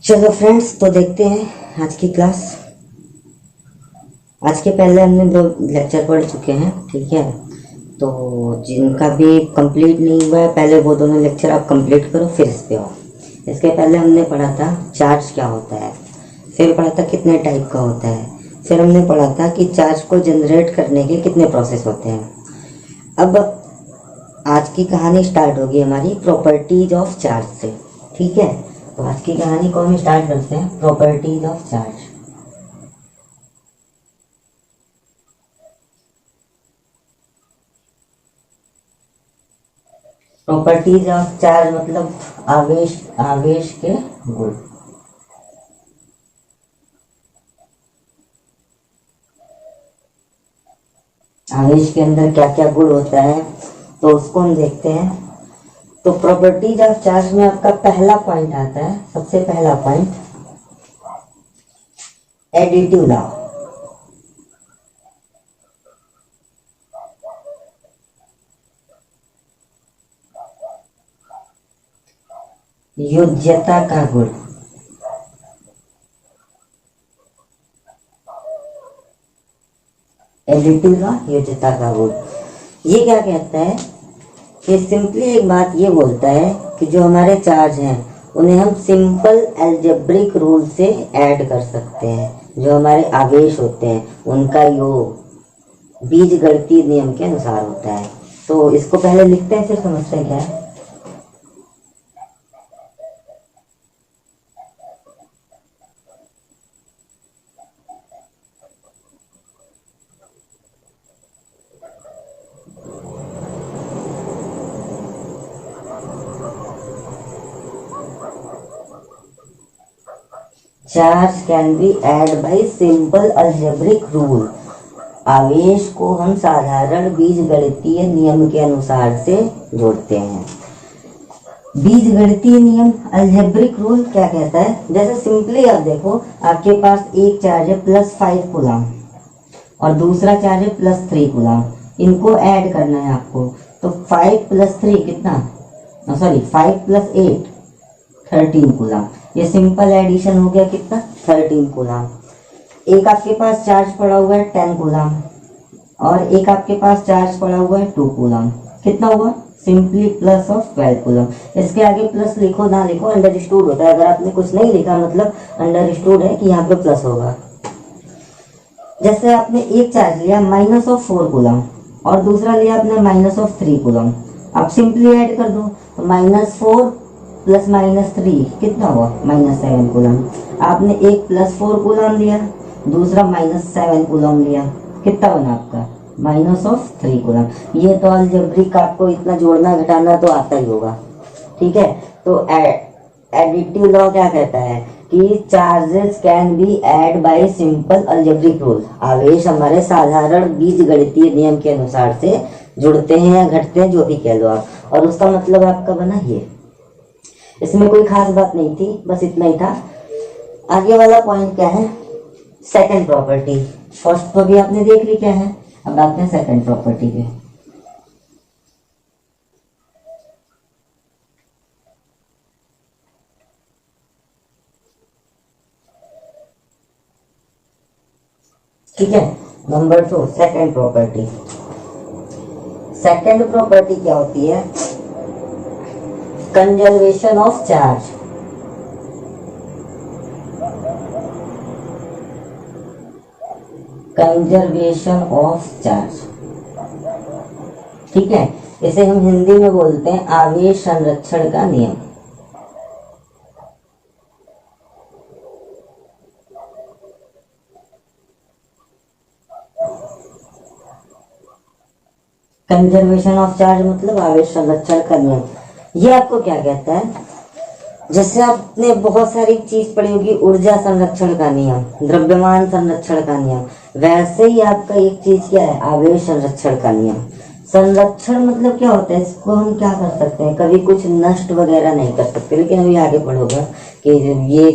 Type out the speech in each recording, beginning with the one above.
चलो फ्रेंड्स, तो देखते हैं आज की क्लास। आज के पहले हमने 2 लेक्चर पढ़ चुके हैं, ठीक है। तो जिनका भी कंप्लीट नहीं हुआ है, पहले वो दोनों लेक्चर आप कंप्लीट करो, फिर इस पे आओ। इसके पहले हमने पढ़ा था चार्ज क्या होता है, फिर पढ़ा था कितने टाइप का होता है, फिर हमने पढ़ा था कि चार्ज को जनरेट करने के कितने प्रोसेस होते हैं। अब आज की कहानी स्टार्ट होगी हमारी प्रॉपर्टीज ऑफ चार्ज से, ठीक है। तो आज की कहानी को हम स्टार्ट करते हैं properties of charge. Properties of charge मतलब आवेश के गुण। आवेश के अंदर क्या क्या गुण होता है, तो उसको हम देखते हैं। तो प्रॉपर्टीज ऑफ चार्ज में आपका पहला पॉइंट आता है, सबसे पहला पॉइंट एडिटिव लॉ। योज्यता का गुण। एडिटिव लॉ, योज्यता का गुण। ये क्या कहता है कि सिंपली एक बात ये बोलता है कि जो हमारे चार्ज हैं उन्हें हम सिंपल एल्जेब्रिक रूल से ऐड कर सकते हैं। जो हमारे आवेश होते हैं उनका योग बीजगणितीय नियम के अनुसार होता है। तो इसको पहले लिखते हैं, फिर समझते हैं क्या है। Charge can be add by simple algebraic rule. आवेश को हम साधारण बीजगणितीय नियम के अनुसार से जोड़ते हैं। बीजगणितीय नियम, अलजेब्रिक रूल क्या कहता है, जैसे सिंपली आप देखो, आपके पास एक चार्ज है +5 कूलम और दूसरा चार्ज है +3 कूलम। इनको ऐड करना है आपको। तो 5 + 3 कितना, 5 + 8 13 कूलम। ये सिंपल एडिशन हो गया, कितना, 13 कूलम। एक आपके पास चार्ज पड़ा हुआ है 10 कूलम और एक आपके पास चार्ज पड़ा हुआ है 2 कूलम। कितना हुआ, सिंपली प्लस ऑफ 12 कूलम। इसके आगे प्लस लिखो ना लिखो, अंडरस्टूड होता है। अगर आपने कुछ नहीं लिखा मतलब अंडरस्टूड है कि यहाँ पे प्लस होगा। जैसे आपने एक चार्ज लिया -4 कूलम और दूसरा लिया आपने -3 कूलम। आप सिंपली ऐड कर दो, तो -4 + -3 कितना हुआ, -7 कूलम। आपने एक +4 कूलम लिया, दूसरा -7 कूलम लिया, कितना बना आपका, -3 कूलम। ये तो अलजेब्रिक, आपको इतना जोड़ना घटाना तो आता ही होगा, ठीक है। तो एडिटिव लॉ क्या कहता है कि charges can be add by simple algebraic rule. आवेश हमारे साधारण बीजगणितीय नियम के अनुसार से जुड़ते हैं या घटते हैं, जो भी कह लो आप। और उसका मतलब आपका बना ये। इसमें कोई खास बात नहीं थी, बस इतना ही था। आगे वाला पॉइंट क्या है, सेकंड प्रॉपर्टी। फर्स्ट तो भी आपने देख ली क्या है, अब आते हैं सेकंड प्रॉपर्टी पे। ठीक है, number 2 second property. Second property क्या होती है, conservation of charge. Conservation of charge, ठीक है। इसे हम हिंदी में बोलते हैं आवेश संरक्षण का नियम। कंजर्वेशन ऑफ चार्ज मतलब आवेश संरक्षण का नियम। ये आपको क्या कहता है, जैसे आपने बहुत सारी चीज पढ़ी होगी, ऊर्जा संरक्षण का नियम, द्रव्यमान संरक्षण का नियम, वैसे ही आपका एक चीज क्या है, आवेश संरक्षण का नियम। संरक्षण मतलब क्या होता है, इसको हम क्या कर सकते हैं, कभी कुछ नष्ट वगैरह नहीं कर सकते, लेकिन अभी आगे पढ़ोगा कि ये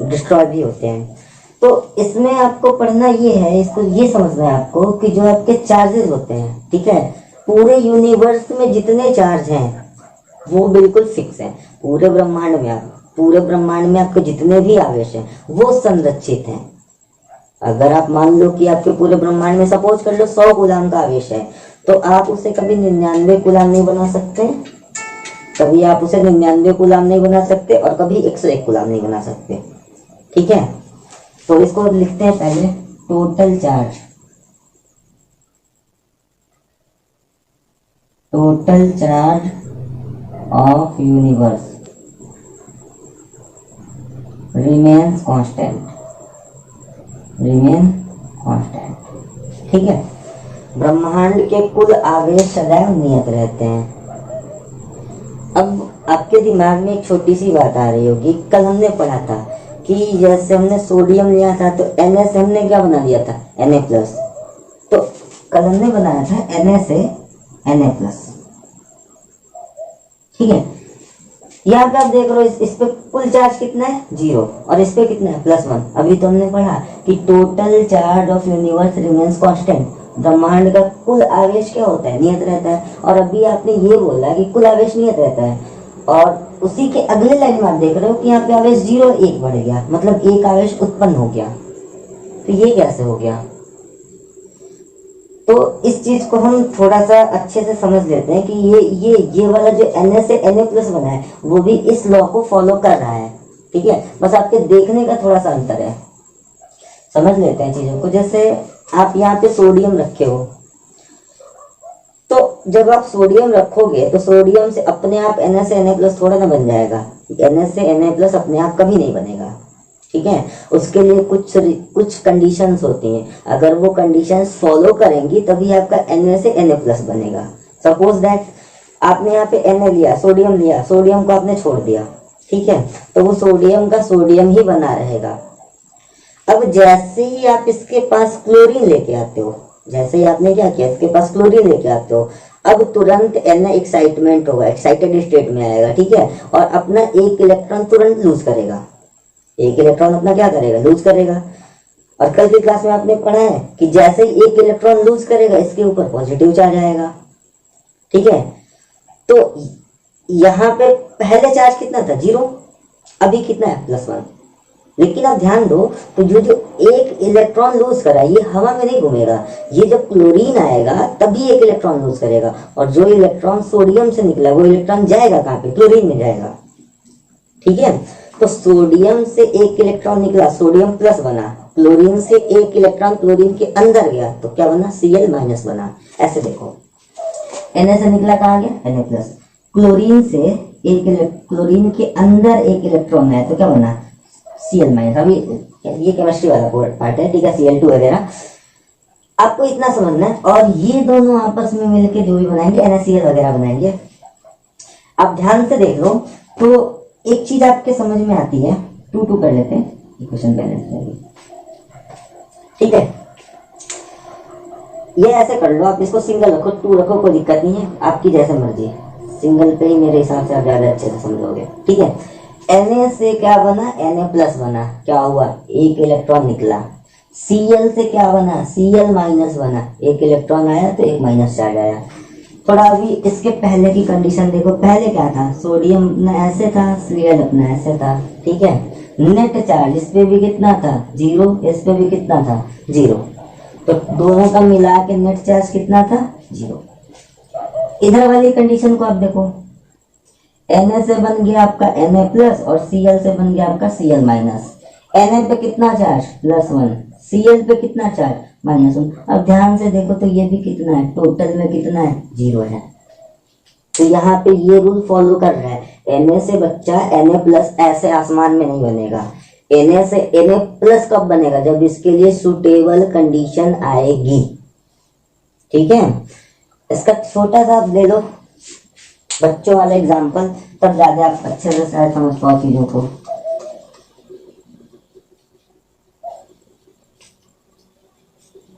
डिस्ट्रॉय भी होते हैं। तो इसमें आपको पढ़ना ये है, इसको ये समझना है आपको कि जो आपके चार्जेस होते हैं, ठीक है, पूरे यूनिवर्स में जितने चार्ज हैं वो बिल्कुल फिक्स है। पूरे ब्रह्मांड में, आप पूरे ब्रह्मांड में आपके जितने भी आवेश हैं वो संरक्षित हैं। अगर आप मान लो कि आपके पूरे ब्रह्मांड में सपोज कर लो 100 कूलाम का आवेश है, तो आप उसे कभी 99 कूलाम नहीं बना सकते, कभी आप उसे 99 कूलाम नहीं बना सकते और कभी 101 कूलाम नहीं बना सकते। ठीक है, तो इसको लिखते हैं पहले total charge. Total charge of universe remains constant, remain constant. ठीक है, ब्रह्मांड के कुल आवेश सदैव नियत रहते हैं। अब आपके दिमाग में एक छोटी सी बात आ रही होगी, कल हमने पढ़ा था कि जैसे हमने सोडियम लिया था तो Na से हमने क्या बना लिया था, Na+। तो कल हमने बनाया था Na से Na+। ठीक है, यहाँ पे आप देख रहे हो इस पे कुल चार्ज कितना है 0 और इस पे कितना है +1। अभी तो हमने पढ़ा कि total charge of universe remains constant. ब्रह्मांड का कुल आवेश क्या होता है, नियत रहता है। और अभी आपने ये बोला कि कुल आवेश नियत रहता है, और उसी के अगले लाइन में आप देख रहे हो कि यहाँ पे आवेश 0 1 बढ़ गया, मतलब एक आवेश उत्पन्न हो गया। तो ये कैसे हो गया? तो इस चीज को हम थोड़ा सा अच्छे से समझ लेते हैं कि ये वाला जो Na से Na+ बना है वो भी इस लॉ को फॉलो कर रहा है। ठीक है, बस आपके देखने का थोड़ा सा अंतर है। समझ लेते हैं चीजों को। जैसे आप यहाँ पे सोडियम रखे हो, तो जब आप सोडियम रखोगे तो सोडियम से अपने आप Na से Na+ थोड़ा ना बन जाएगा। Na से Na+ अपने आप कभी नहीं बनेगा। ठीक है, उसके लिए कुछ कंडीशंस होती हैं। अगर वो कंडीशंस फॉलो करेंगी तभी आपका Na से Na+ बनेगा। सपोज दैट आपने यहाँ पे Na लिया, सोडियम को आपने छोड़ दिया। ठीक है, तो वो सोडियम का सोडियम ही बना रहेगा। अब जैसे ही आप इसके पास क्लोरीन लेके आते हो, जैसे ही आपने क्या किया, इसके पास क्लोरीन लेके आते हो, अब तुरंत Na एक्साइटमेंट होगा, एक्साइटेड स्टेट में आएगा। ठीक है, और अपना एक इलेक्ट्रॉन तुरंत लूज करेगा। एक इलेक्ट्रॉन अपना क्या करेगा, लूज करेगा। और कल की क्लास में आपने पढ़ा है कि जैसे ही एक इलेक्ट्रॉन लूज करेगा इसके ऊपर पॉजिटिव चार्ज आएगा। ठीक है, तो यहाँ पे पहले चार्ज कितना था 0, अभी कितना है +1। लेकिन आप ध्यान दो, तो जो एक इलेक्ट्रॉन लूज करा ये हवा में नहीं घूमेगा, ये जब क्लोरीन आएगा तभी एक इलेक्ट्रॉन लूज करेगा। और जो इलेक्ट्रॉन सोडियम से निकला वो इलेक्ट्रॉन जाएगा कहाँ पे, क्लोरीन में जाएगा। ठीक है, तो सोडियम से एक इलेक्ट्रॉन निकला, सोडियम प्लस बना। क्लोरीन से एक इलेक्ट्रॉन क्लोरीन के अंदर गया तो क्या बना, Cl- बना। ऐसे देखो, Na से निकला कहाँ गया, Na+। क्लोरीन से क्लोरीन के अंदर एक इलेक्ट्रॉन है तो क्या बना, Cl-। अभी ये केमिस्ट्री वाला पार्ट है। ठीक है, Cl2 वगैरह आपको इतना समझना है। और ये दोनों आपस में मिलके जो भी बनाएंगे NaCl वगैरह बनाएंगे। आप ध्यान से देख लो तो एक चीज आपके समझ में आती है। 2 कर लेते हैं इक्वेशन बैलेंस में। ठीक है, ये ऐसे कर लो, आप इसको सिंगल रखो, 2 रखो, कोई दिक्कत नहीं है, आपकी जैसे मर्जी। सिंगल पे ही मेरे हिसाब से आप ज्यादा अच्छे से समझोगे। ठीक है, Na से क्या बना, Na+ बना, क्या हुआ, एक इलेक्ट्रॉन निकला। Cl से क्या बना, Cl- बना, एक इलेक्ट्रॉन आया तो एक माइनस चार्ज आया। थोड़ा अभी इसके पहले की कंडीशन देखो, पहले क्या था, सोडियम अपना ऐसे था, Cl अपना ऐसे था। ठीक है, नेट चार्ज इस पे भी कितना था 0, इस पे भी कितना था 0, तो दोनों का मिला के नेट चार्ज कितना था 0। इधर वाली कंडीशन को आप देखो, Na से बन गया आपका Na+ और Cl से बन गया आपका Cl-। Na पे कितना चार्ज +1, Cl पे कितना चार्ज -1। अब ध्यान से देखो तो ये भी कितना है, टोटल में कितना है 0 है। तो यहाँ पे ये रूल फॉलो कर रहा है, Na से बच्चा Na+ ऐसे आसमान में नहीं बनेगा। Na से Na+ कब बनेगा, जब इसके लिए सुटेबल कंडीशन आएगी। ठीक है, इसका छोटा सा आप ले लो बच्चों वाला एग्जाम्पल, तब ज्यादा आप अच्छे से शायद समझ पाओ चीजों को।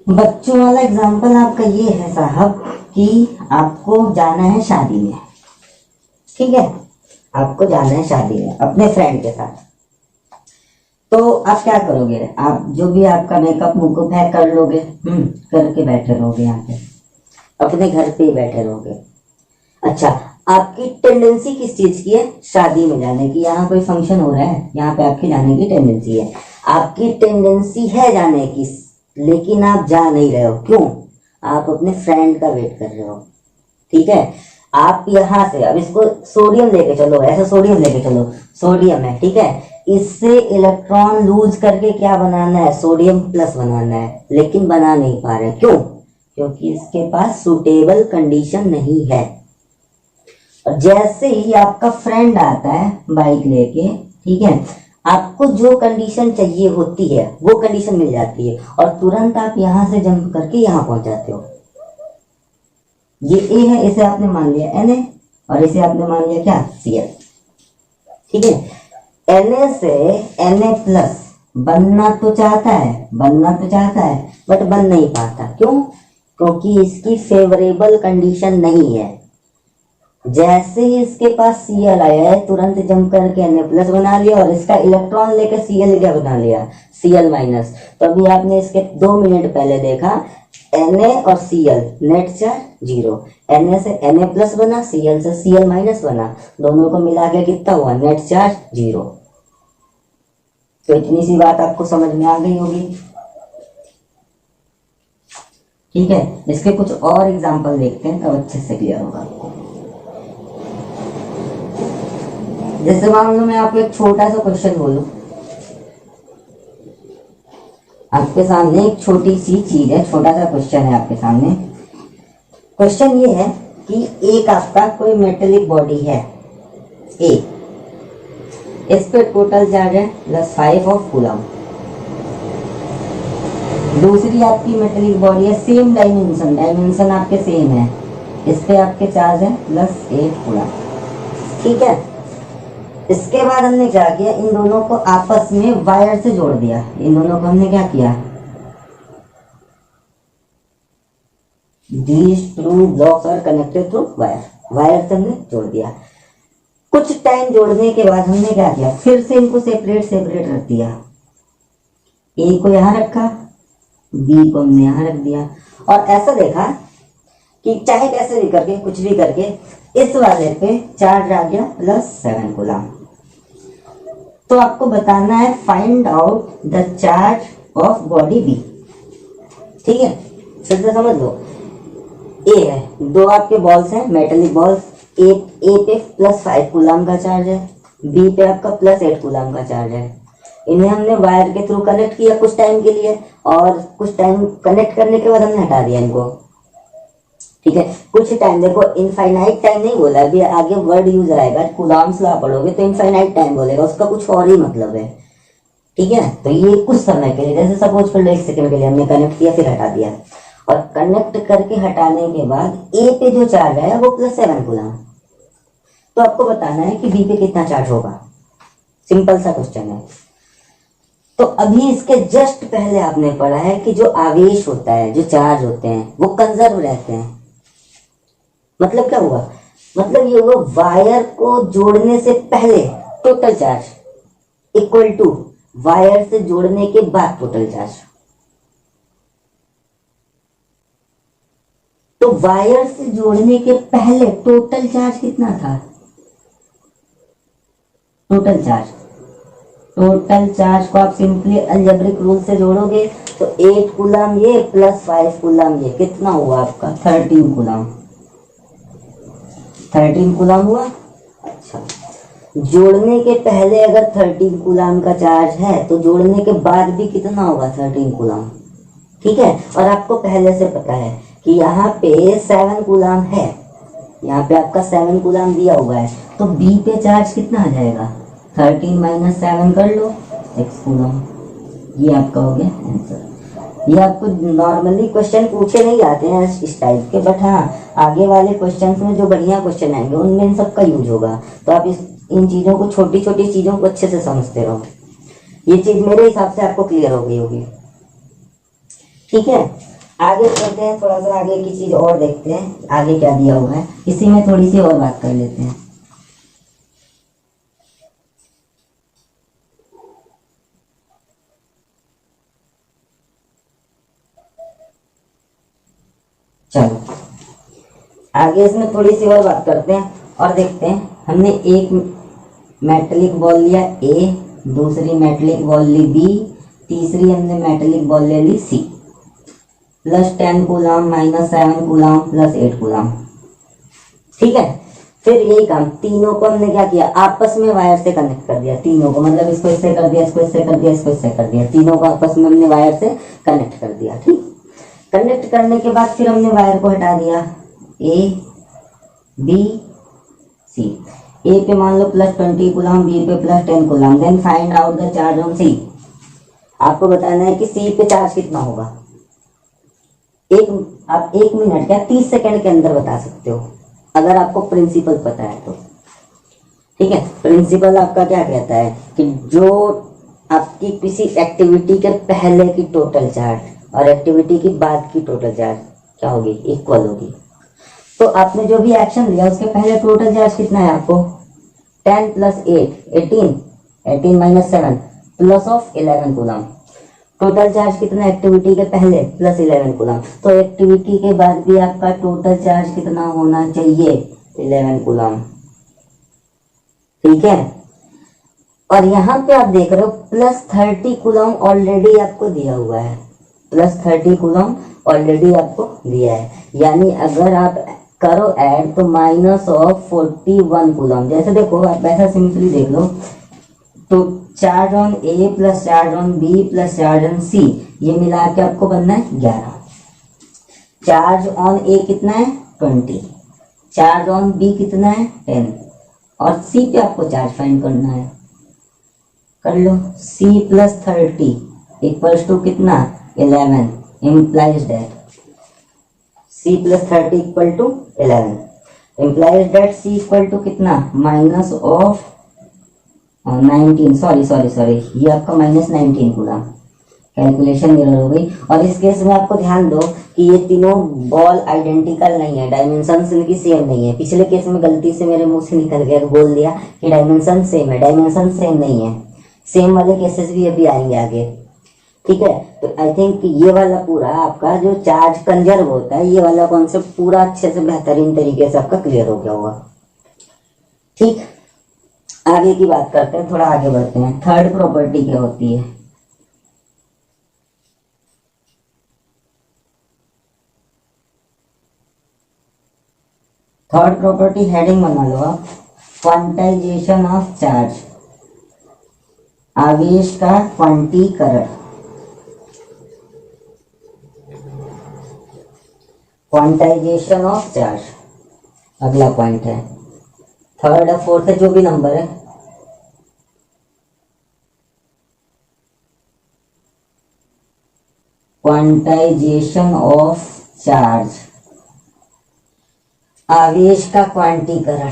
बच्चों वाला एग्जाम्पल आपका ये है साहब कि आपको जाना है शादी में। ठीक है, आपको जाना है शादी में अपने फ्रेंड के साथ। तो आप क्या करोगे, आप जो भी आपका मेकअप मुकअप है कर लोगे, करके बैठे रहोगे यहाँ पे, अपने घर पे ही बैठे रहोगे। अच्छा, आपकी टेंडेंसी किस चीज की है? शादी में जाने की। यहाँ कोई फंक्शन हो रहा है, यहाँ पे आपकी जाने की टेंडेंसी है। आपकी टेंडेंसी है जाने की, लेकिन आप जा नहीं रहे हो। क्यों? आप अपने फ्रेंड का वेट कर रहे हो। ठीक है, आप यहां से अब इसको सोडियम लेके चलो, ऐसा सोडियम लेके चलो, सोडियम है, ठीक है, इससे इलेक्ट्रॉन लूज करके क्या बनाना है? सोडियम प्लस बनाना है, लेकिन बना नहीं पा रहे। क्यों? क्योंकि इसके पास सुटेबल कंडीशन नहीं है। और जैसे ही आपका फ्रेंड आता है बाइक लेके, ठीक है, आपको जो कंडीशन चाहिए होती है वो कंडीशन मिल जाती है, और तुरंत आप यहां से जंप करके यहां पहुंच जाते हो। ये ए है, इसे आपने मान लिया Na, और इसे आपने मान लिया क्या? Cl। ठीक है, Na से Na प्लस बनना तो चाहता है, बट बन नहीं पाता। क्यों? क्योंकि इसकी फेवरेबल कंडीशन नहीं है। जैसे ही इसके पास Cl आया है, तुरंत जंप करके Na प्लस बना लिया, और इसका इलेक्ट्रॉन लेकर Cl क्या बना लिया? Cl minus. तो अभी आपने इसके 2 मिनट पहले देखा, Na और Cl नेट चार्ज 0, Na से Na प्लस बना, Cl से Cl माइनस बना, दोनों को मिला के कितना हुआ? Net charge 0। तो इतनी सी बात आपको समझ में आ गई होगी। ठीक है, इसके कुछ और एग्जांपल देखते हैं, तब अच्छे से क्लियर होगा आपको। जैसे मान लो मैं आपको एक छोटा सा क्वेश्चन बोलूं, आपके सामने एक छोटी सी चीज है, छोटा सा क्वेश्चन है आपके सामने। क्वेश्चन ये है कि एक आपका कोई मेटेलिक बॉडी है ए, इस पे टोटल चार्ज है +5 ऑफ कूलम। दूसरी आपकी मेटेलिक बॉडी है, सेम डायमेंशन आपके सेम है, इस पे आपके चार्ज है +8 कूलम। ठीक है, इसके बाद हमने क्या किया? इन दोनों को आपस में वायर से जोड़ दिया। इन दोनों को हमने क्या किया? These two blocks are connected through wire। Wire से हमने जोड़ दिया। कुछ टाइम जोड़ने के बाद हमने क्या किया? फिर से इनको सेपरेट रख दिया। ए को यहां रखा, बी को हमने यहां रख दिया, और ऐसा देखा कि चाहे कैसे भी करके, कुछ भी करके, इस वाले पे चार्ज आ गया +7 कूलम। तो आपको बताना है find out the charge of body B. ठीक है, फिर से समझ लो, ए है, दो आपके बॉल्स हैं, मेटेलिक बॉल्स, ए पे +5 कूलम का चार्ज है, बी पे आपका +8 कूलम का चार्ज है। इन्हें हमने वायर के थ्रू कनेक्ट किया कुछ टाइम के लिए, और कुछ टाइम कनेक्ट करने के बाद हमने हटा दिया इनको। ठीक है, कुछ टाइम, देखो इनफाइनाइट टाइम नहीं बोला, अभी आगे वर्ड यूज आएगा, कूलम्स लॉ पढ़ोगे तो इनफाइनाइट टाइम बोलेगा, उसका कुछ और ही मतलब है। ठीक है, तो ये कुछ समय के लिए, जैसे सपोज कर लो 1 सेकंड के लिए हमने कनेक्ट किया, फिर हटा दिया, और कनेक्ट करके हटाने के बाद ए पे जो चार्ज है वो +7 कूलम। तो आपको बताना है कि बी पे कितना चार्ज होगा। सिंपल सा क्वेश्चन है। तो अभी इसके जस्ट पहले आपने पढ़ा है कि जो आवेश होता है, जो चार्ज होते हैं, वो कंजर्व रहते हैं। मतलब क्या हुआ? मतलब ये हुआ, वायर को जोड़ने से पहले total charge equal to wire से जोड़ने के बाद टोटल चार्ज। तो वायर से जोड़ने के पहले टोटल चार्ज कितना था? टोटल चार्ज को आप सिंपली अलजेब्रिक रूल से जोड़ोगे तो 8 कूलम ये +5 कूलम ये, कितना हुआ आपका? 13 कूलम। 13 कूलम हुआ। अच्छा, जोड़ने के पहले अगर 13 कूलम का चार्ज है तो जोड़ने के बाद भी कितना होगा? 13 कूलम। ठीक है, और आपको पहले से पता है कि यहाँ पे 7 कूलम है, यहाँ पे आपका 7 कूलम दिया हुआ है, तो बी पे चार्ज कितना आ जाएगा? 13 - 7 कर लो, 6 कूलम। ये आपका हो गया आंसर। ये आपको नॉर्मली क्वेश्चन पूछे नहीं जाते हैं इस टाइप के, बट हाँ आगे वाले क्वेश्चंस में जो बढ़िया क्वेश्चन आएंगे उनमें इन सब का यूज होगा। तो आप इन चीज़ों को, छोटी छोटी चीज़ों को अच्छे से समझते रहो। ये चीज़ मेरे हिसाब से आपको क्लियर हो गई होगी। ठीक है, आगे चलते हैं, थोड़ा सा आगे की चीज़ और देखते हैं, आगे क्या दिया हुआ है, इसी में थोड़ी सी और बात कर लेते हैं। चलो आगे इसमें थोड़ी सी और बात करते हैं, और देखते हैं, हमने एक मेटेलिक बॉल लिया ए, दूसरी मेटेलिक बॉल ली बी, तीसरी हमने मेटेलिक बॉल ले ली सी। +10 कूलम, -7 कूलम, +8 कूलम। ठीक है, फिर यही काम तीनों को हमने क्या किया, आपस में वायर से कनेक्ट कर दिया तीनों को, मतलब इसको इससे कर दिया, इसको इससे कर दिया, इसको इससे कर दिया, तीनों को आपस में हमने वायर से कनेक्ट कर दिया। ठीक, कनेक्ट करने के बाद फिर हमने वायर को हटा दिया, ए बी सी। ए पे मान लो +20 कूलम, बी पे +10 coulomb. Then find out the charge on C. आपको बताना है कि सी पे चार्ज कितना होगा। आप 1 मिनट क्या 30 सेकंड के अंदर बता सकते हो, अगर आपको प्रिंसिपल पता है तो। ठीक है, प्रिंसिपल आपका क्या कहता है कि जो आपकी किसी एक्टिविटी के पहले की टोटल चार्ज और एक्टिविटी की बाद की टोटल चार्ज क्या होगी, इक्वल होगी। तो आपने जो भी एक्शन लिया उसके पहले टोटल चार्ज कितना है आपको, 10 + 8 18, 18 - 7 +11 कूलम। टोटल चार्ज कितना एक्टिविटी के पहले, +11 कूलम। तो एक्टिविटी के बाद भी आपका टोटल चार्ज कितना होना चाहिए, 11 कूलम। ठीक है, और यहाँ पे आप देख रहे हो +30 कूलम ऑलरेडी आपको दिया हुआ है, +30 कूलम ऑलरेडी आपको दिया है। यानी अगर आप करो ऐड तो -41 कूलम। जैसे देखो आप ऐसा सिंपली देख लो, तो charge on A plus charge on B plus charge on C, ये मिला के आपको बनना है 11। चार्ज ऑन ए कितना है 20, चार्ज ऑन बी कितना है 10, और सी पे आपको चार्ज फाइंड करना है। कर लो, C + 30 = कितना 11, implies that C + 30 = 11, implies that C = कितना -19, सॉरी ये आपका -19 कूलम, कैलकुलेशन एरर हो गई। और इस केस में आपको ध्यान दो कि ये तीनों बॉल आइडेंटिकल नहीं है, डायमेंशंस इनकी सेम नहीं है। पिछले केस में गलती से मेरे मुंह से निकल गया, बोल दिया कि डायमेंशन सेम है, डायमेंशन सेम नहीं है। सेम वाले केसेस भी अभी आएंगे आगे। ठीक है, तो आई थिंक ये वाला पूरा आपका जो चार्ज कंजर्व होता है, ये वाला कॉन्सेप्ट पूरा अच्छे से बेहतरीन तरीके से आपका क्लियर हो गया होगा। ठीक, आगे की बात करते हैं, थोड़ा आगे बढ़ते हैं। थर्ड प्रॉपर्टी क्या होती है, थर्ड प्रॉपर्टी हेडिंग बना लो आप, क्वांटाइजेशन ऑफ चार्ज, आवेश का क्वांटीकरण। क्वांटाइजेशन ऑफ चार्ज अगला पॉइंट है, थर्ड या फोर्थ है जो भी नंबर है। क्वांटाइजेशन ऑफ चार्ज, आवेश का क्वांटीकरण।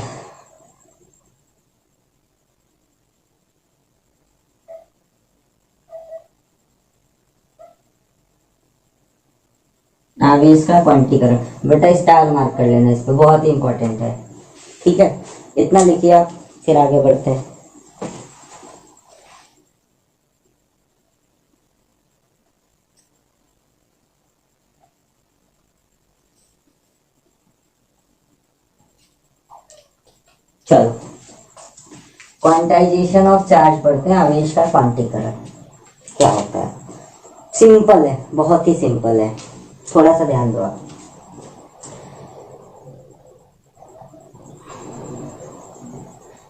आवेश का क्वांटीकरण, बेटा स्टार मार्क कर लेना, इस पे बहुत ही इंपॉर्टेंट है। ठीक है, इतना लिखिए आप, फिर आगे बढ़ते हैं। चलो, क्वांटाइजेशन ऑफ चार्ज पढ़ते हैं, आवेश का क्वांटीकरण क्या होता है। सिंपल है, बहुत ही सिंपल है, थोड़ा सा ध्यान दो आप।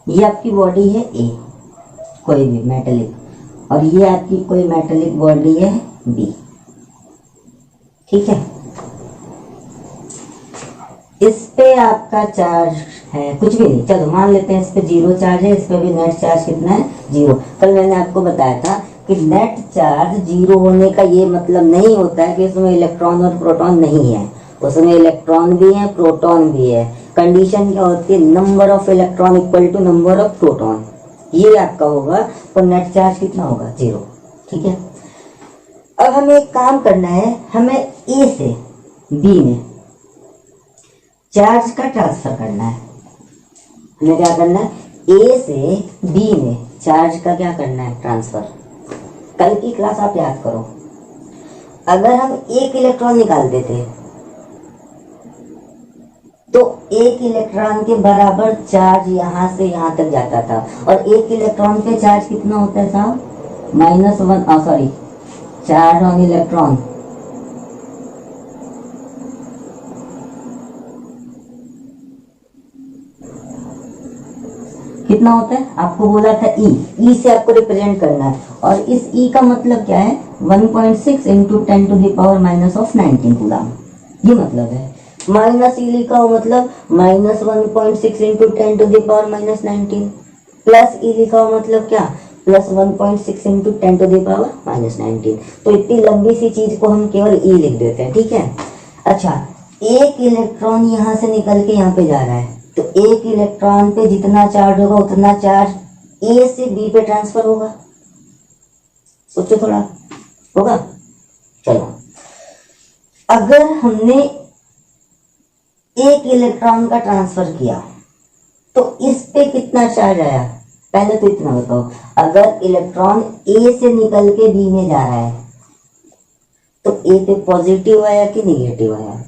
ये आपकी बॉडी है ए, कोई भी मेटेलिक, और ये आपकी कोई मेटेलिक बॉडी है बी। ठीक है, इस पे आपका चार्ज है कुछ भी नहीं, चलो मान लेते हैं इस पे 0 चार्ज है, इस पे भी नेट चार्ज कितना है 0। कल मैंने आपको बताया था कि नेट चार्ज 0 होने का ये मतलब नहीं होता है कि उसमें इलेक्ट्रॉन और प्रोटॉन नहीं है, उसमें इलेक्ट्रॉन भी है प्रोटॉन भी है। कंडीशन क्या होती है, number of electron equal to number of proton, ये आपका होगा, तो नेट चार्ज कितना होगा 0। ठीक है, अब हमें एक काम करना है, हमें ए से बी में चार्ज का ट्रांसफर करना है। हमें क्या करना है, ए से बी में चार्ज का क्या करना है, ट्रांसफर। कल की क्लास आप याद करो, अगर हम एक इलेक्ट्रॉन निकाल देते तो एक इलेक्ट्रॉन के बराबर चार्ज यहाँ से यहाँ तक जाता था, और एक इलेक्ट्रॉन पे चार्ज कितना होता है साहब, -1, सॉरी, चार्ज ऑन इलेक्ट्रॉन कितना होता है, आपको बोला था ई से आपको रिप्रेजेंट करना है, और इस ई का मतलब क्या है, 1.6 इंटू 10⁻⁻19 कूलम, ये मतलब है। माइनस ई लिखा हो मतलब -1.6 इंटू 10⁻⁻19, प्लस ई लिखा हो मतलब क्या, +1.6 इंटू 10⁻⁻19। तो इतनी लंबी सी चीज को हम केवल ई लिख देते हैं, ठीक है। अच्छा, एक इलेक्ट्रॉन यहाँ से निकल के यहाँ पे जा रहा है, तो एक इलेक्ट्रॉन पे जितना चार्ज होगा उतना चार्ज ए से बी पे ट्रांसफर होगा, सोचो थोड़ा, होगा। चलो, अगर हमने एक इलेक्ट्रॉन का ट्रांसफर किया तो इस पे कितना चार्ज आया, पहले तो इतना बताओ, अगर इलेक्ट्रॉन ए से निकल के बी में जा रहा है तो ए पे पॉजिटिव आया कि निगेटिव आया,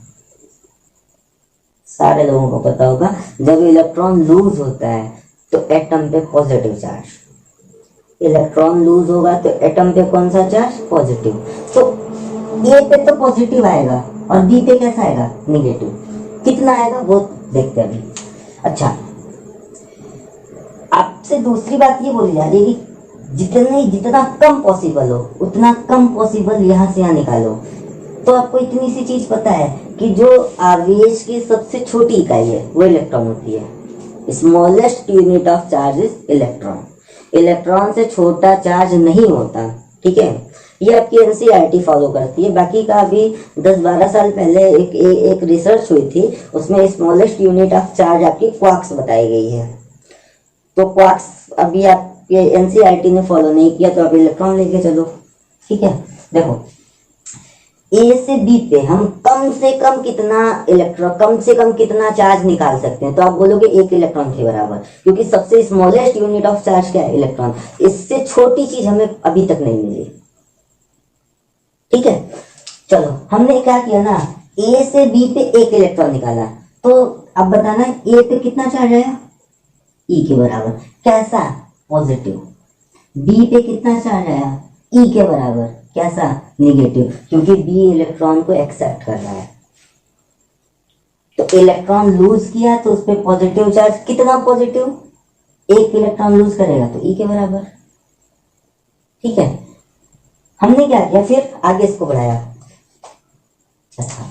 सारे लोगों को पता होगा, जब इलेक्ट्रॉन लूज होता है तो एटम पे पॉजिटिव चार्ज, इलेक्ट्रॉन लूज होगा तो एटम पे कौन सा चार्ज, पॉजिटिव। तो ए पे तो पॉजिटिव आएगा और बी पे कैसा आएगा, निगेटिव। कितना आएगा वो देखते हैं अभी। अच्छा, आपसे दूसरी बात ये बोली जा रही है कि जितना कम पॉसिबल हो उतना कम पॉसिबल यहाँ से यहाँ निकालो। तो आपको इतनी सी चीज पता है कि जो आवेश की सबसे छोटी इकाई है वो इलेक्ट्रॉन होती है। Smallest unit of charge is electron. Electron से छोटा चार्ज नहीं होता, ठीक है। ये आपकी एनसीईआरटी फॉलो करती है। बाकी का अभी 10-12 साल पहले एक रिसर्च हुई थी, उसमें स्मॉलेस्ट यूनिट ऑफ चार्ज आपकी क्वार्क्स बताई गई है। तो क्वार्क्स अभी आपके एनसीईआरटी ने फॉलो नहीं किया, तो आप इलेक्ट्रॉन लेके चलो, ठीक है। देखो, ए से बी पे हम कम से कम कितना चार्ज निकाल सकते हैं, तो आप बोलोगे 1 इलेक्ट्रॉन के बराबर, क्योंकि सबसे स्मॉलेस्ट यूनिट ऑफ चार्ज क्या है, इलेक्ट्रॉन। इससे छोटी चीज हमें अभी तक नहीं मिली, ठीक है। चलो, हमने क्या किया ना, ए से बी पे 1 इलेक्ट्रॉन निकाला, तो अब बताना ए पे कितना चार्ज आया, ई के बराबर, कैसा, पॉजिटिव। बी पे कितना चार्ज आया, ई के बराबर, कैसा, निगेटिव, क्योंकि बी इलेक्ट्रॉन को एक्सेप्ट कर रहा है। तो इलेक्ट्रॉन लूज किया तो उस पर पॉजिटिव चार्ज, कितना पॉजिटिव, 1 इलेक्ट्रॉन लूज करेगा तो ई के बराबर, ठीक है। हमने क्या किया, फिर आगे इसको बढ़ाया। अच्छा,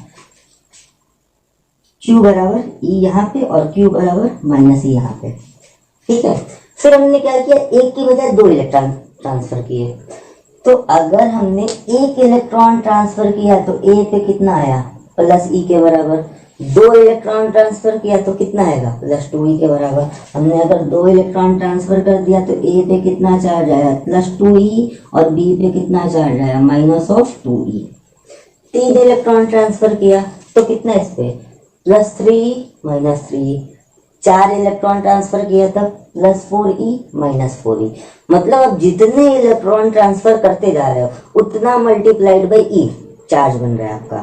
Q बराबर ई यहाँ पे और Q बराबर -E यहाँ पे, ठीक है। फिर हमने क्या किया, 1 की बजाय 2 इलेक्ट्रॉन ट्रांसफर किए। तो अगर हमने 1 इलेक्ट्रॉन ट्रांसफर किया तो ए पे कितना आया, +E के बराबर। 2 इलेक्ट्रॉन ट्रांसफर किया तो कितना आएगा, +2E के बराबर। हमने अगर 2 इलेक्ट्रॉन ट्रांसफर कर दिया तो ए पे कितना चार्ज आया, +2E, और बी पे कितना चार्ज आया, -2E। 3 इलेक्ट्रॉन ट्रांसफर किया तो कितना, इस पे +3 -3। 4 इलेक्ट्रॉन ट्रांसफर किया तब +4E -4E। मतलब अब जितने इलेक्ट्रॉन ट्रांसफर करते जा रहे हो उतना मल्टीप्लाइड बाई ई चार्ज बन रहा है आपका।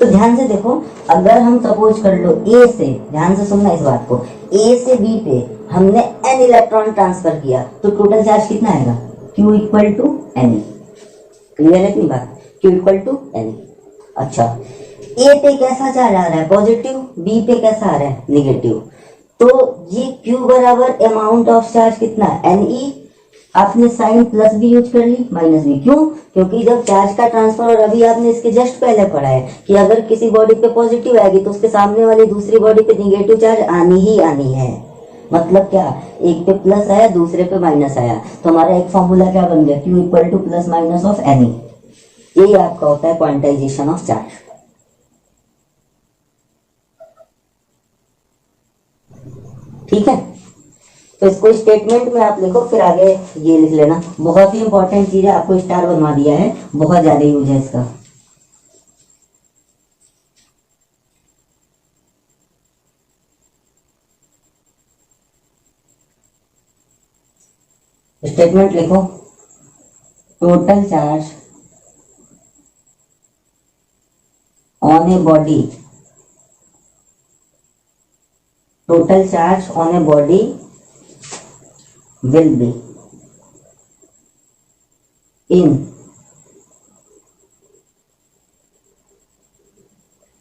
तो ध्यान से देखो, अगर हम सपोज कर लो ए से, ध्यान से सुनना इस बात को, ए से बी पे हमने n इलेक्ट्रॉन ट्रांसफर किया तो टोटल चार्ज कितना आएगा, Q = Ne। क्लियर है इतनी बात, Q = Ne। अच्छा, ए पे कैसा चार्ज आ रहा है, पॉजिटिव, बी पे कैसा आ रहा है, निगेटिव। तो ये Q बराबर अमाउंट ऑफ चार्ज कितना, Ne। आपने साइन प्लस भी यूज कर ली, माइनस भी, क्यों, क्योंकि जब चार्ज का ट्रांसफर, और अभी आपने इसके जस्ट पहले पढ़ा है कि अगर किसी बॉडी पे पॉजिटिव आएगी तो उसके सामने वाली दूसरी बॉडी पे निगेटिव चार्ज आनी ही आनी है। मतलब क्या, एक पे प्लस आया दूसरे पे माइनस आया, तो हमारा एक फॉर्मूला क्या बन गया, Q = +- ऑफ Ne। यही आपका होता है क्वांटाइजेशन ऑफ चार्ज, ठीक है। तो इसको स्टेटमेंट में आप लिखो, फिर आगे ये लिख लेना। बहुत ही इंपॉर्टेंट चीज है, आपको स्टार बनवा दिया है, बहुत ज्यादा यूज है इसका। स्टेटमेंट लिखो, total charge on a body total charge on a body will be in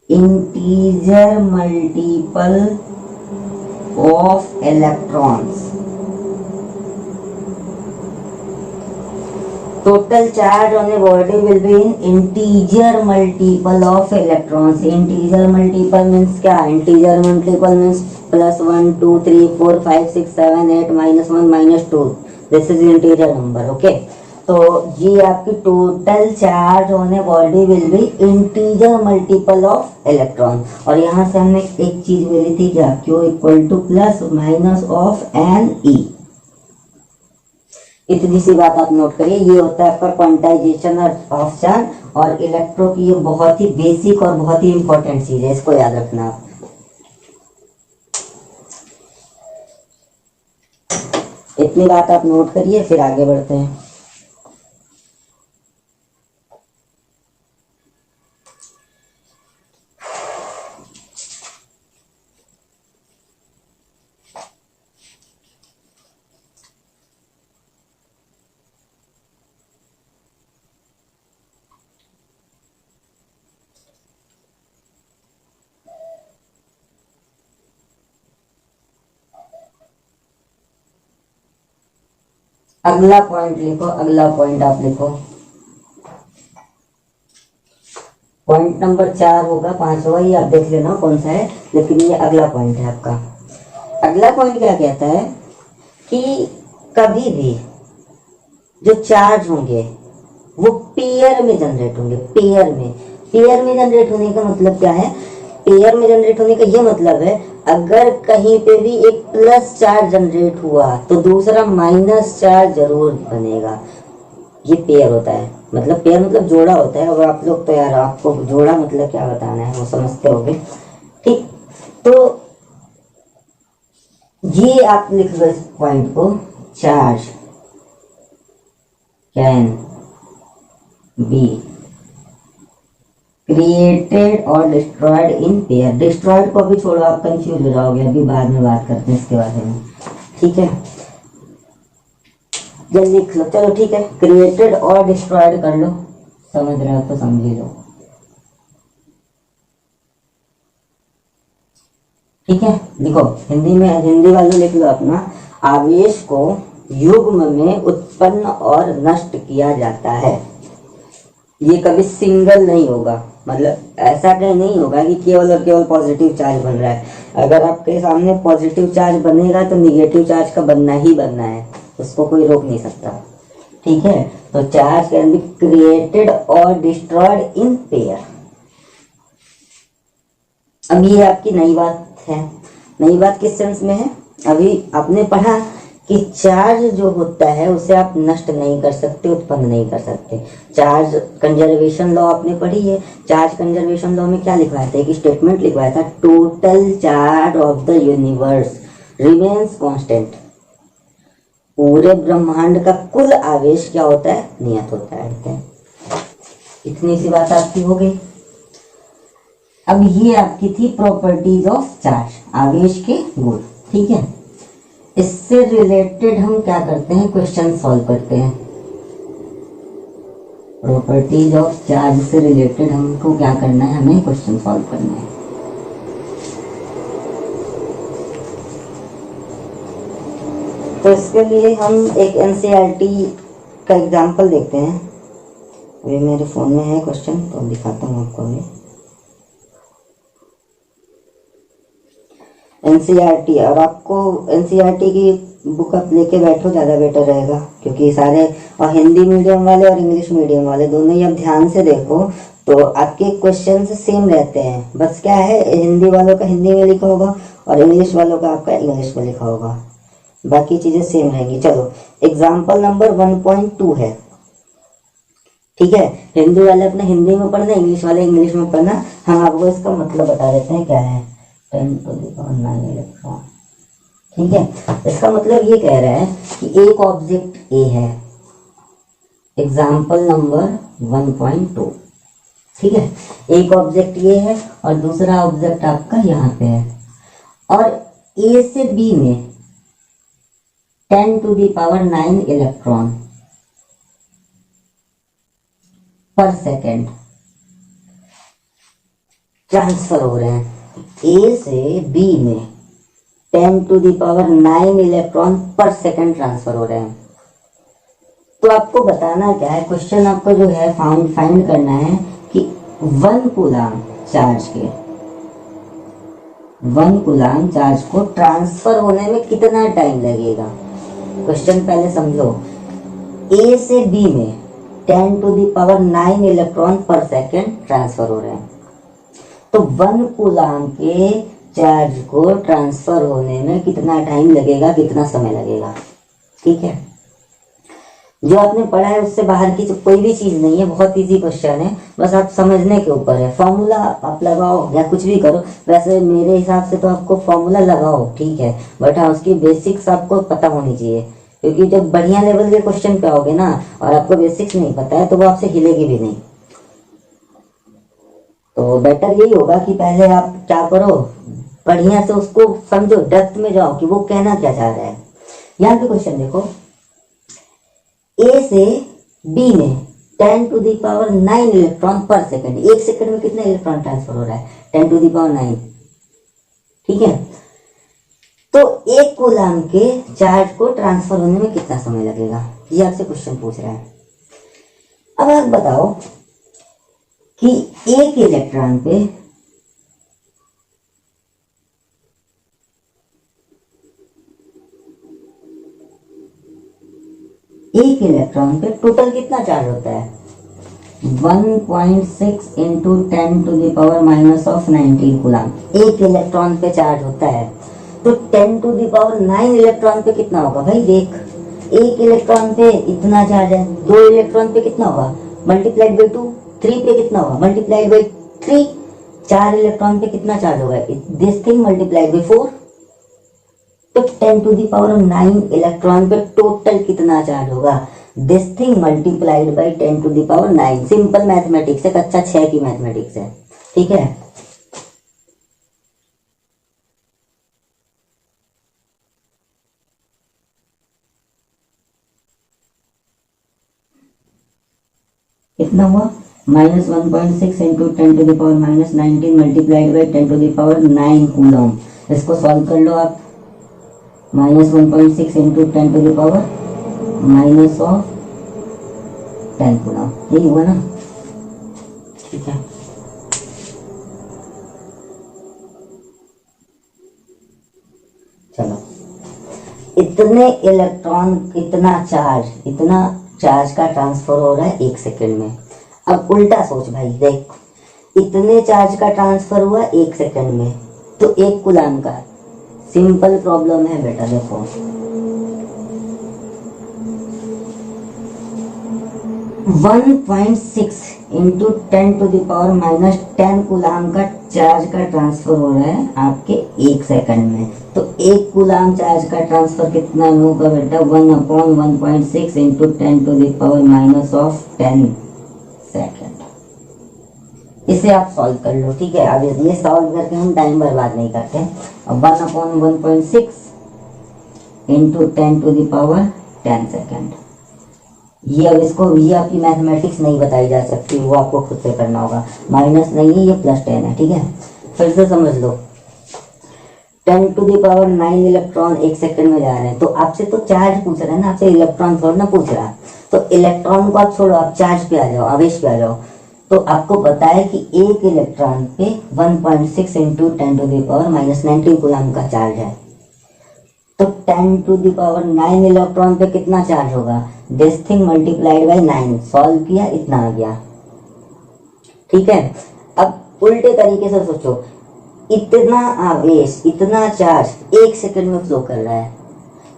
integer multiple of electrons. Total charge on a body will be in integer multiple of electrons. Integer multiple means क्या? Integer multiple means +1 2 3 4 5 6 7 8 -1 -2. This is integer number. Okay. तो ये आपकी total charge on a body will be integer multiple of electron. और यहाँ से हमने एक चीज मिली थी क्या? Q = +- of NE। इतनी सी बात आप नोट करिए। ये होता है आपका क्वांटाइजेशन ऑफ चार्ज, और इलेक्ट्रो की ये बहुत ही बेसिक और बहुत ही इंपॉर्टेंट चीज है, इसको याद रखना आप। इतनी बात आप नोट करिए, फिर आगे बढ़ते हैं। अगला पॉइंट लिखो, अगला पॉइंट आप लिखो। पॉइंट नंबर 4 होगा, 5वां ही आप देख लेना कौन सा है, लेकिन ये अगला पॉइंट है आपका। अगला पॉइंट क्या कहता है कि कभी भी जो चार्ज होंगे वो पेयर में जनरेट होंगे। पेयर में जनरेट होने का मतलब क्या है? पेयर में जनरेट होने का ये मतलब है, अगर कहीं पे भी एक प्लस चार्ज जनरेट हुआ तो दूसरा माइनस चार्ज जरूर बनेगा। ये पेयर होता है, मतलब पेयर मतलब जोड़ा होता है। और आप लोग तो यार, आपको जोड़ा मतलब क्या बताना है वो समझते होगे, ठीक। तो ये आप लिख लो इस पॉइंट को, चार्ज कैन बी क्रिएटेड और डिस्ट्रॉयड इन पेयर। डिस्ट्रॉयड को भी छोड़ो, आप कंफ्यूज हो जाओगे, अभी बाद में बात करते हैं इसके बारे में, ठीक है। जल्दी लिख लो, चलो ठीक है। क्रिएटेड और डिस्ट्रॉयड कर लो, समझ रहे हो तो समझ लो, ठीक है। लिखो हिंदी में, हिंदी वालों लिख लो अपना। आवेश को युग्म में उत्पन्न और नष्ट किया जाता है। ये कभी सिंगल नहीं होगा, मतलब ऐसा कहीं नहीं होगा कि केवल और केवल पॉजिटिव चार्ज बन रहा है। अगर आपके सामने पॉजिटिव चार्ज बनेगा तो निगेटिव चार्ज का बनना ही बनना है, उसको कोई रोक नहीं सकता, ठीक है। तो चार्ज कैन बी क्रिएटेड और डिस्ट्रॉयड इन पेयर। अब ये आपकी नई बात है। नई बात किस सेंस में है? अभी आपने पढ़ा कि चार्ज जो होता है उसे आप नष्ट नहीं कर सकते, उत्पन्न नहीं कर सकते। चार्ज कंजर्वेशन लॉ आपने पढ़ी है। चार्ज कंजर्वेशन लॉ में क्या लिखवाया था? एक स्टेटमेंट लिखवाया था, total charge of the universe remains constant. पूरे ब्रह्मांड का कुल आवेश क्या होता है? नियत होता है। इतनी सी बात आपकी हो गई। अब ये आपकी थी प्रॉपर्टीज ऑफ चार्ज, आवेश के गुण, ठीक है। इससे रिलेटेड हम क्या करते हैं? क्वेश्चन सॉल्व करते हैं। प्रॉपर्टीज ऑफ चार्ज से रिलेटेड हमको क्या करना है? हमें क्वेश्चन सॉल्व करना है। तो इसके लिए हम एक एनसीईआरटी का एग्जाम्पल देखते हैं। अभी मेरे फोन में है क्वेश्चन, तो दिखाता हूँ आपको। अभी एनसीईआरटी, और आपको एनसीईआरटी की बुक आप लेके बैठो, ज़्यादा बेटर रहेगा, क्योंकि सारे, और हिंदी मीडियम वाले और इंग्लिश मीडियम वाले दोनों ही आप ध्यान से देखो तो आपके क्वेश्चन सेम रहते हैं। बस क्या है, हिंदी वालों का हिंदी में लिखा होगा और इंग्लिश वालों का आपका इंग्लिश में लिखा होगा, बाकी चीज़ें सेम रहेंगी। चलो एग्जाम्पल नंबर 1.2 है, ठीक है। हिंदी वाले अपने हिंदी में पढ़ना, इंग्लिश वाले इंग्लिश में पढ़ना। हम आपको इसका मतलब बता देते हैं क्या है। 10⁹ इलेक्ट्रॉन, ठीक है। इसका मतलब ये कह रहा है कि एक ऑब्जेक्ट ए है, एग्जाम्पल नंबर 1.2, ठीक है। एक ऑब्जेक्ट ये है और दूसरा ऑब्जेक्ट आपका यहाँ पे है, और ए से बी में 10⁹ इलेक्ट्रॉन पर सेकेंड ट्रांसफर हो रहे हैं। ए से बी में 10⁹ इलेक्ट्रॉन पर सेकेंड ट्रांसफर हो रहे हैं। तो आपको बताना क्या है, क्वेश्चन आपको जो है फाइंड करना है कि 1 कूलाम चार्ज को ट्रांसफर होने में कितना टाइम लगेगा। क्वेश्चन पहले समझो। ए से बी में 10⁹ इलेक्ट्रॉन पर सेकेंड ट्रांसफर हो रहे हैं। तो 1 कूलाम के चार्ज को ट्रांसफर होने में कितना टाइम लगेगा, कितना समय लगेगा। ठीक है, जो आपने पढ़ा है उससे बाहर की कोई भी चीज नहीं है, बहुत इजी क्वेश्चन है, बस आप समझने के ऊपर है। फॉर्मूला आप लगाओ या कुछ भी करो, वैसे मेरे हिसाब से तो आपको फॉर्मूला लगाओ, ठीक है, बट हाँ उसकी बेसिक्स आपको पता होनी चाहिए, क्योंकि जब बढ़िया लेवल के क्वेश्चन पे आओगे ना और आपको बेसिक्स नहीं पता है तो वो आपसे हिलेगी भी नहीं। तो बेटर यही होगा कि पहले आप क्या करो, बढ़िया से उसको समझो, डेप्थ में जाओ कि वो कहना क्या चाह रहा है। यहाँ पे क्वेश्चन देखो, ए से बी में 10⁹ इलेक्ट्रॉन पर सेकेंड, एक सेकेंड में कितना इलेक्ट्रॉन ट्रांसफर हो रहा है, 10⁹। ठीक है, तो 1 कूलाम के चार्ज को ट्रांसफर होने में कितना समय लगेगा, ये आपसे क्वेश्चन पूछ रहा है। अब आप बताओ कि एक इलेक्ट्रॉन पे टोटल कितना चार्ज होता है, 1.6 इंटू 10⁻⁻19 कूलाम एक इलेक्ट्रॉन पे चार्ज होता है। तो 10⁹ इलेक्ट्रॉन पे कितना होगा भाई, देख एक इलेक्ट्रॉन पे इतना चार्ज है, 2 इलेक्ट्रॉन पे कितना होगा मल्टीप्लाइड बाई 2, 3 पे कितना होगा मल्टीप्लाइड बाई 3, 4 इलेक्ट्रॉन पे कितना चार्ज होगा, दिस थिंग मल्टीप्लाइड बाई 4। तो 10⁹ इलेक्ट्रॉन पे टोटल कितना चार्ज होगा, this thing multiplied by 10⁹। Simple mathematics है, कक्षा 6 की मैथमेटिक्स है। ठीक है, कितना हुआ, -1.6 इंटू 10⁻⁻19 मल्टीप्लाइड बाई 10⁹ कूलम। इसको सॉल्व कर लो आप, -1.6 इंटू 10⁻⁻10 कूलम, यही हुआ ना। ठीक है, चलो, इतने इलेक्ट्रॉन इतना चार्ज का ट्रांसफर हो रहा है 1 सेकेंड में। अब उल्टा सोच भाई, देख इतने चार्ज का ट्रांसफर हुआ 1 सेकेंड में, तो 1 कूलाम का, सिंपल प्रॉब्लम है बेटा, देखो 1.6 इंटू 10⁻⁻10 कूलाम का चार्ज का ट्रांसफर हो रहा है आपके 1 सेकंड में। तो 1 कूलाम चार्ज का ट्रांसफर कितना होगा बेटा, 1/1.6 इंटू 10⁻10 सेकंड। इसे आप सॉल्व कर लो। ठीक है, अब ये सॉल्व करके हम टाइम बर्बाद नहीं करते। अब 1/1.6 इंटू 10⁻10 सेकंड, ये अब इसको, ये आपकी मैथमेटिक्स नहीं बताई जा सकती, वो आपको खुद से करना होगा। माइनस नहीं है, ये +10 है। ठीक है, फिर से समझ लो, 10⁹ इलेक्ट्रॉन 1 सेकंड में जा रहे हैं। तो आपसे तो चार्ज पूछ रहा है ना, आपसे इलेक्ट्रॉन थोड़ा ना पूछ रहा। तो इलेक्ट्रॉन को आप छोड़ो, आप चार्ज पे आ जाओ, आवेश पे आ जाओ। तो आपको पता है कि एक इलेक्ट्रॉन पे 1.6 इंटू 10⁻⁻19 कूलम का चार्ज है। तो 10⁻9 इलेक्ट्रॉन पे कितना चार्ज होगा, this thing multiplied by 9। Solve किया, इतना आ गया। ठीक है, अब उल्टे तरीके से सोचो, इतना आवेश, इतना चार्ज 1 सेकंड में फ्लो कर रहा है,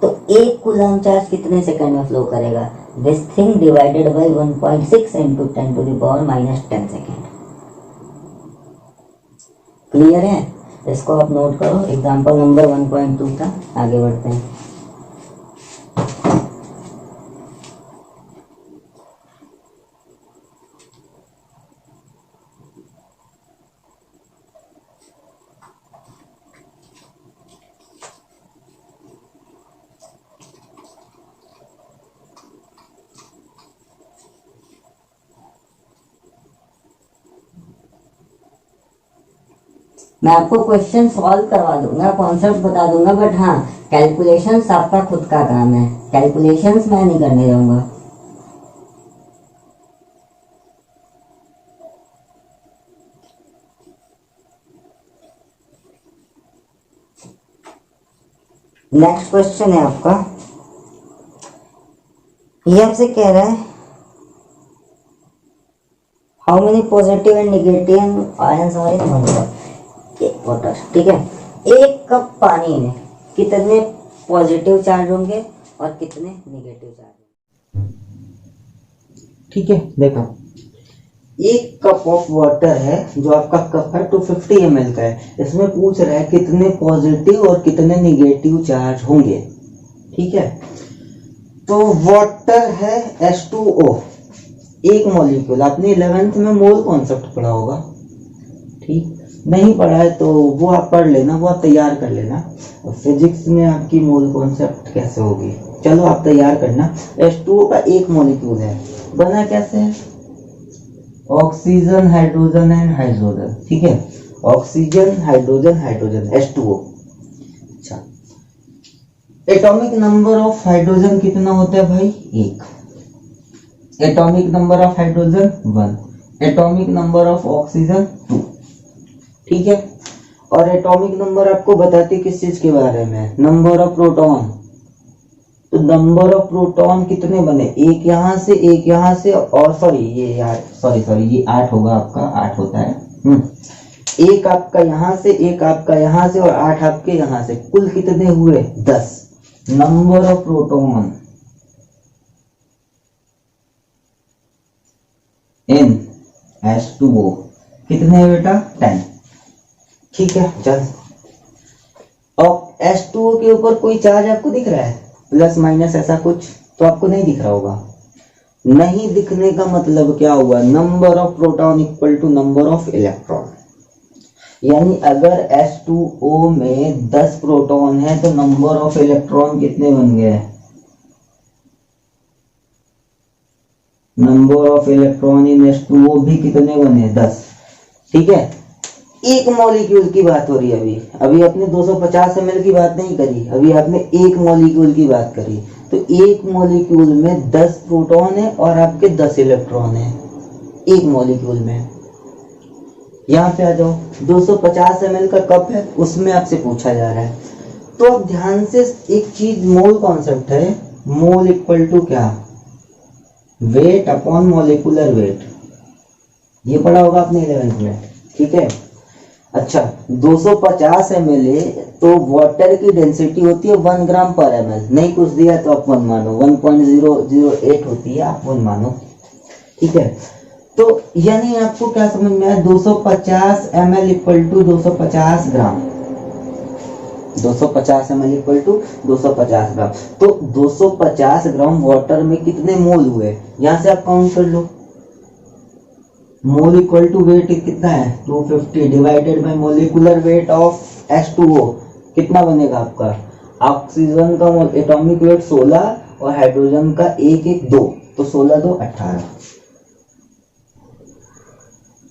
तो 1 कूलम चार्ज कितने सेकंड में फ्लो करेगा, this thing divided by 1.6 into 10⁻⁻10 second. Clear है, इसको आप नोट करो। एग्जांपल नंबर 1.2 था, आगे बढ़ते हैं। मैं आपको क्वेश्चन सॉल्व करवा दूंगा, कॉन्सेप्ट बता दूंगा, बट हाँ कैलकुलेशंस आपका खुद का काम है, कैलकुलेशंस मैं नहीं करने जाऊंगा। नेक्स्ट क्वेश्चन है आपका, ये आपसे कह रहा है how many positive and negative ions are in water. ठीक है, एक कप पानी में कितने पॉजिटिव चार्ज होंगे और कितने नेगेटिव चार्ज होंगे। ठीक है, देखो एक कप ऑफ वाटर है, जो आपका कप है 250 ml का है, इसमें पूछ रहा है कितने पॉजिटिव और कितने नेगेटिव चार्ज होंगे। ठीक है, तो वाटर है H2O, एक मॉलिक्यूल। आपने 11th में मोल कॉन्सेप्ट पढ़ा होगा, ठीक, नहीं पढ़ा है तो वो आप पढ़ लेना, वो आप तैयार कर लेना। और फिजिक्स में आपकी मोल कॉन्सेप्ट कैसे होगी, चलो आप तैयार करना। H2O का एक मॉलिक्यूल है, बना कैसे है, ऑक्सीजन हाइड्रोजन एंड हाइड्रोजन। ठीक है, ऑक्सीजन हाइड्रोजन हाइड्रोजन H2O। अच्छा, एटॉमिक नंबर ऑफ हाइड्रोजन कितना होता है भाई, एक। Atomic number of hydrogen 1, atomic number of oxygen 2। ठीक है, और एटॉमिक नंबर आपको बताती किस चीज के बारे में, नंबर ऑफ प्रोटॉन। तो नंबर ऑफ प्रोटॉन कितने बने, एक यहां से एक यहां से, और सॉरी ये 8 होगा आपका, 8 होता है। एक आपका यहां से, एक आपका यहां से, और 8 आपके यहां से, कुल कितने हुए 10। Number of proton in H2O कितने है बेटा, 10। ठीक है, चल। और H2O के ऊपर कोई चार्ज आपको दिख रहा है, प्लस माइनस ऐसा कुछ तो आपको नहीं दिख रहा होगा। नहीं दिखने का मतलब क्या हुआ, number of proton equal to number of electron. यानी अगर H2O में 10 प्रोटॉन है तो नंबर ऑफ इलेक्ट्रॉन कितने बन गए, number of electron in H2O भी कितने बने, 10। ठीक है, एक मॉलिक्यूल की बात हो रही है। अभी आपने 250 ml की बात नहीं करी, अभी आपने एक मॉलिक्यूल की बात करी। तो एक मॉलिक्यूल में 10 प्रोटॉन है और आपके 10 इलेक्ट्रॉन है एक मॉलिक्यूल में। यहाँ पे आ जाओ, 250 ml का कप है, उसमें आपसे पूछा जा रहा है। तो अब ध्यान से एक चीज, मोल कॉन्सेप्ट है, मोल इक्वल टू क्या, वेट अपॉन मॉलिक्यूलर वेट। ये पढ़ा होगा आपने 11th में। ठीक है, अच्छा 250 ml तो वाटर की डेंसिटी होती है 1 ग्राम पर ml। नहीं कुछ दिया तो आप 1 मानो, 1.008 होती है, आप 1 मानो। ठीक है, तो यानी आपको क्या समझ में आया, 250 ml equal to 250 gram, 250 ml equal to 250 gram. तो 250 ग्राम वाटर में कितने मोल हुए, यहां से आप काउंट कर लो। मोल इक्वल टू वेट कितना है, 250 divided by molecular weight of H2O कितना बनेगा आपका, ऑक्सीजन का एटॉमिक वेट 16 और हाइड्रोजन का 2, तो 16 2 18,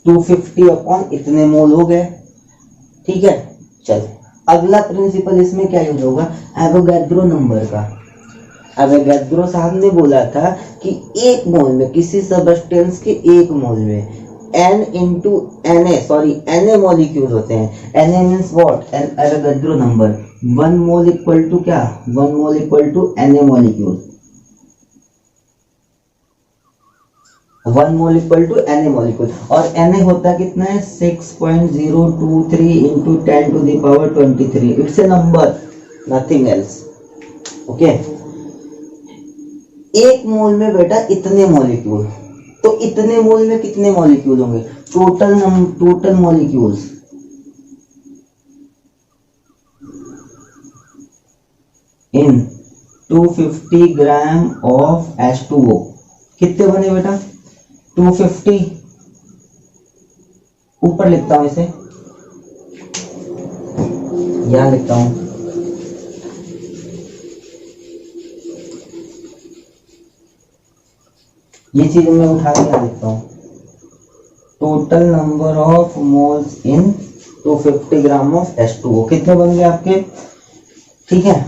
250 अपॉन इतने मोल हो गए। ठीक है, चल अगला प्रिंसिपल इसमें क्या यूज होगा, एवोगैड्रो नंबर का। एवोगैड्रो साहब ने बोला था कि एक मोल में, किसी सबस्टेंस के एक मोल में N इंटू Na मॉलिक्यूल होते हैं। Na means what, Avogadro number. 1 mole equal to क्या, 1 mole equal to Na molecule, 1 mole equal to Na molecule. और Na होता कितना है, 6.023 into 10 to the power 23। It's a number, nothing else. Okay, एक mole में बेटा इतने मॉलिक्यूल, तो इतने मोल में कितने मॉलिक्यूल होंगे, total molecules in 250 gram of H2O कितने बने बेटा, 250। ऊपर लिखता हूं इसे, यहां लिखता हूं, ये चीज मैं उठा के लिखता हूं, total number of moles in 250 gram of H2O। कितने बन गए आपके? ठीक है,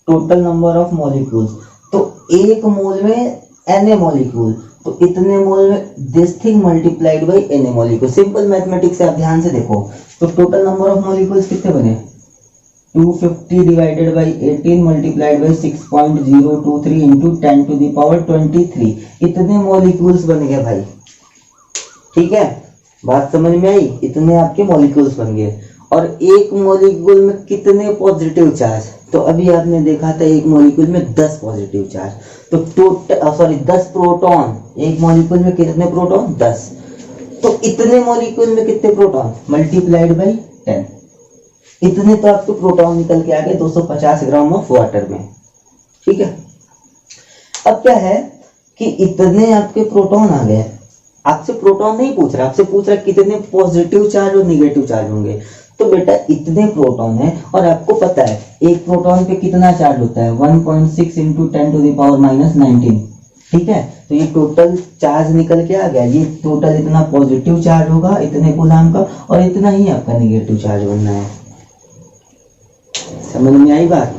टोटल नंबर ऑफ मॉलिक्यूल्स, तो एक मोल में Na मॉलिक्यूल, तो इतने मोल में this thing multiplied by Na molecule. Simple mathematics से आप ध्यान से देखो, तो टोटल नंबर ऑफ मॉलिक्यूल्स कितने बने? 250 divided by 18 multiplied by 6.023 into 10 to the power 23, इतने मॉलिक्यूल्स बन गए भाई। ठीक है, बात समझ में आई? इतने आपके मॉलिक्यूल्स बन गए। और एक मॉलिक्यूल में कितने पॉजिटिव चार्ज? तो अभी आपने देखा था एक मॉलिक्यूल में 10 पॉजिटिव चार्ज, तो टोटल 10 प्रोटॉन, एक मॉलिक्यूल में कितने प्रोटॉन? 10। तो इतने मॉलिक्यूल में कितने प्रोटॉन? मल्टीप्लाइड बाई 10, इतने तो आपके प्रोटॉन निकल के आ गए 250 ग्राम ऑफ वाटर में। ठीक है, अब क्या है कि इतने आपके प्रोटॉन आ गए, आपसे प्रोटॉन नहीं पूछ रहा, आपसे पूछ रहा कितने पॉजिटिव चार्ज और निगेटिव चार्ज होंगे। तो बेटा इतने प्रोटॉन है, और आपको पता है एक प्रोटॉन पे कितना चार्ज होता है? 1.6 इंटू 10 टू द पावर -19। ठीक है, तो ये टोटल चार्ज निकल के आ गया, ये टोटल इतना पॉजिटिव चार्ज होगा इतने कूलाम का, और इतना ही आपका निगेटिव चार्ज बनना है। समझ में आई बात?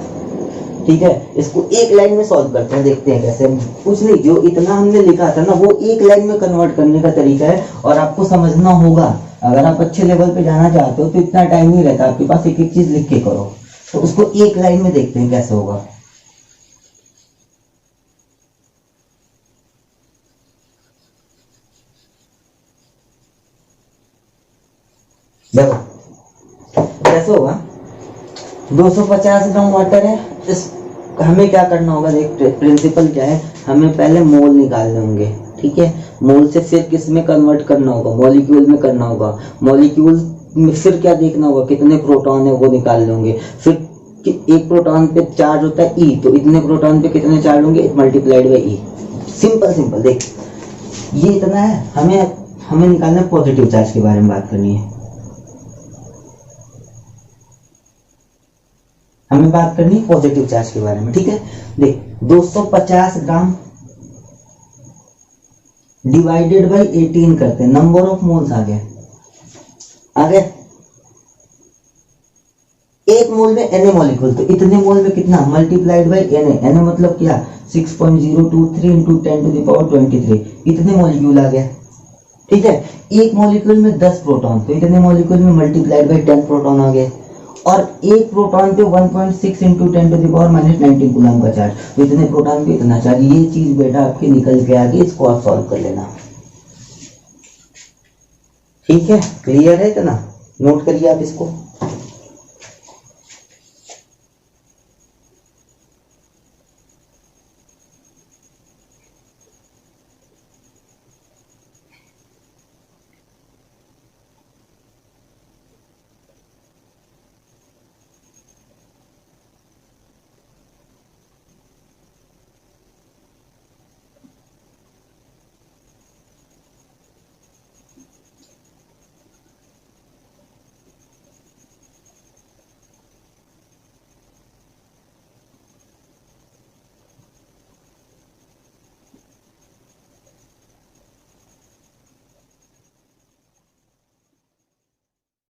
ठीक है, इसको एक लाइन में सॉल्व करते हैं, देखते हैं कैसे। कुछ नहीं, जो इतना हमने लिखा था ना वो एक लाइन में कन्वर्ट करने का तरीका है, और आपको समझना होगा। अगर आप अच्छे लेवल पे जाना चाहते हो तो इतना टाइम नहीं रहता आपके पास, एक एक चीज लिख के करो। तो उसको एक लाइन में देखते हैं कैसे होगा। देखो कैसे होगा। 250 ग्राम वाटर है, इस हमें क्या करना होगा? देख प्रिंसिपल क्या है, हमें पहले मोल निकालने होंगे। ठीक है, मोल से फिर किस में कन्वर्ट करना होगा? मॉलिक्यूल में करना होगा। मॉलिक्यूल में फिर क्या देखना होगा? कितने प्रोटॉन है वो निकालने होंगे। फिर एक प्रोटॉन पे चार्ज होता है E, तो इतने प्रोटॉन पे कितने चार्ज होंगे? Multiplied by E। Simple simple देख, ये इतना है, हमें निकालना पॉजिटिव चार्ज के बारे में बात करनी है। हमें बात करनी है पॉजिटिव चार्ज के बारे में। ठीक है, देख 250 ग्राम डिवाइडेड बाई 18 करते हैं, नंबर ऑफ मोल्स आ गए। एक मोल में Na मॉलिक्यूल, तो इतने मोल में कितना? मल्टीप्लाइड बाई Na मतलब क्या? 6.023 इंटू 10 टू द पावर 23, इतने मॉलिक्यूल आ गए। ठीक है, एक मॉलिक्यूल में 10 प्रोटॉन, तो इतने मॉलिक्यूल में मल्टीप्लाइड बाई 10 प्रोटॉन आ गए। और एक प्रोटॉन पे 1.6 into 10 to the power -19 coulomb का चार्ज, तो इतने प्रोटॉन पे इतना चार्ज। ये चीज बेटा आपकी निकल के आ गई, इसको आप सॉल्व कर लेना। ठीक है, क्लियर है इतना? नोट करिए आप इसको।